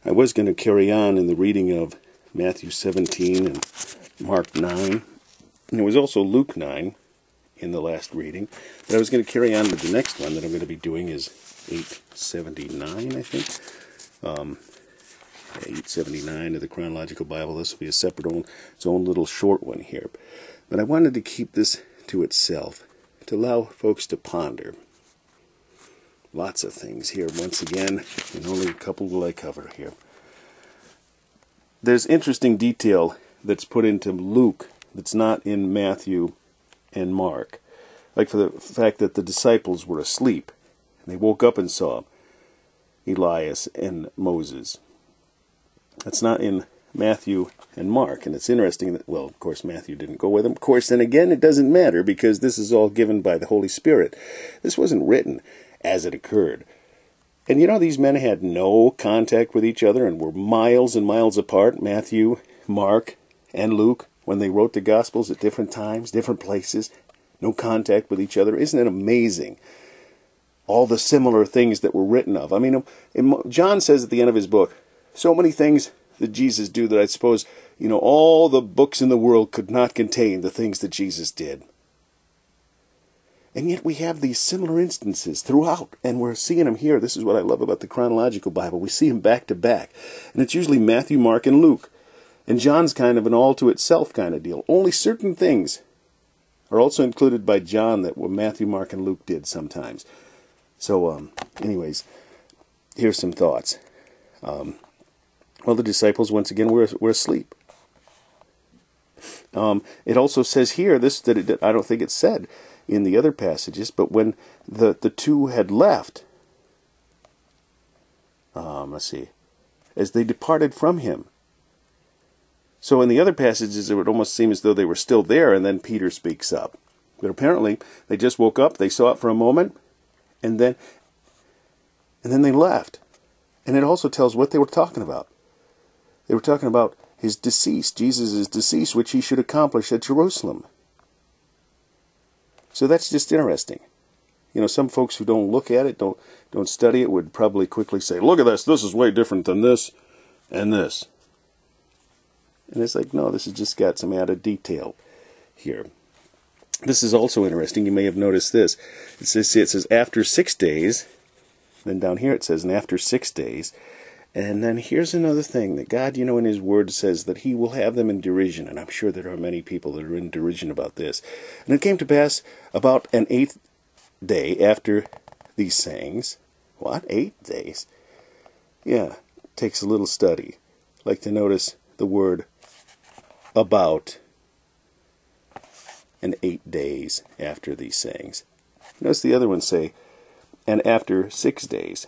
I was going to carry on in the reading of Matthew 17 and Mark 9. And there was also Luke 9 in the last reading. But I was going to carry on with the next one that I'm going to be doing is 879, I think. 879 of the Chronological Bible. This will be a separate its own little short one here. But I wanted to keep this to itself, to allow folks to ponder. Lots of things here, once again, and only a couple will I cover here. There's interesting detail that's put into Luke that's not in Matthew and Mark. Like for the fact that the disciples were asleep, and they woke up and saw Elias and Moses. That's not in Matthew and Mark, and it's interesting that, well, of course, Matthew didn't go with them. Of course, and again, it doesn't matter, because this is all given by the Holy Spirit. This wasn't written as it occurred. And you know, these men had no contact with each other and were miles and miles apart, Matthew, Mark, and Luke, when they wrote the Gospels at different times, different places, no contact with each other. Isn't it amazing? All the similar things that were written of. I mean, John says at the end of his book, so many things that Jesus do that I suppose, all the books in the world could not contain the things that Jesus did. And yet we have these similar instances throughout, and we're seeing them here. This is what I love about the Chronological Bible. We see them back to back. And it's usually Matthew, Mark, and Luke. And John's kind of an all-to-itself kind of deal. Only certain things are also included by John that what Matthew, Mark, and Luke did sometimes. So, anyways, here's some thoughts. Well, the disciples, once again, were asleep. It also says here, that I don't think it's said in the other passages, but when the two had left, let's see, as they departed from him. So in the other passages, it would almost seem as though they were still there, and then Peter speaks up. But apparently, they just woke up, they saw it for a moment, and then they left. And it also tells what they were talking about. They were talking about his decease, Jesus' decease, which he should accomplish at Jerusalem. So that's just interesting. Some folks who don't look at it, don't study it, would probably quickly say, look at this is way different than this and this. And it's like, no, this has just got some added detail here. This is also interesting. You may have noticed this. It says after 6 days. Then down here it says, and after 6 days. And then here's another thing, that God, in His Word says that He will have them in derision. And I'm sure there are many people that are in derision about this. And it came to pass about an 8th day after these sayings. What? 8 days? Yeah, takes a little study. Like to notice the word about and 8 days after these sayings. Notice the other ones say, and after 6 days.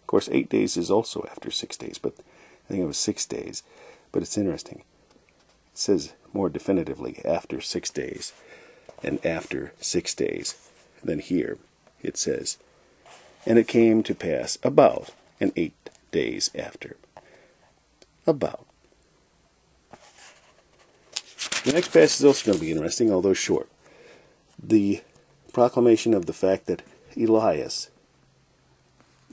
Of course, 8 days is also after 6 days, but I think it was 6 days. But it's interesting. It says more definitively, after 6 days, and after 6 days. Then here it says, and it came to pass about and 8 days after. About. The next passage is also going to be interesting, although short. The proclamation of the fact that Elias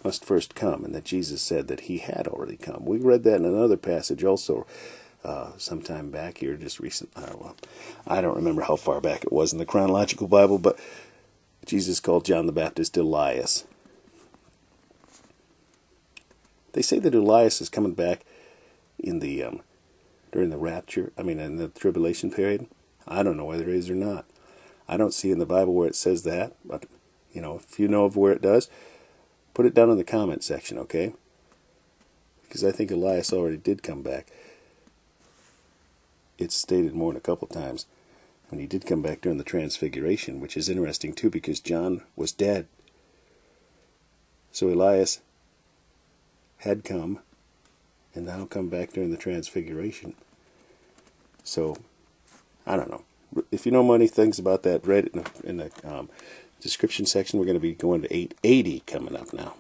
must first come, and that Jesus said that he had already come. We read that in another passage also sometime back here, just recent. I don't remember how far back it was in the Chronological Bible, but Jesus called John the Baptist Elias. They say that Elias is coming back in the during the rapture, in the tribulation period. I don't know whether it is or not. I don't see in the Bible where it says that, but if you know of where it does, put it down in the comment section, okay? Because I think Elias already did come back. It's stated more than a couple times. And he did come back during the Transfiguration, which is interesting too, because John was dead. So Elias had come, and now come back during the Transfiguration. So, I don't know. If you know many things about that, read it in the description section. We're going to be going to 880 coming up now.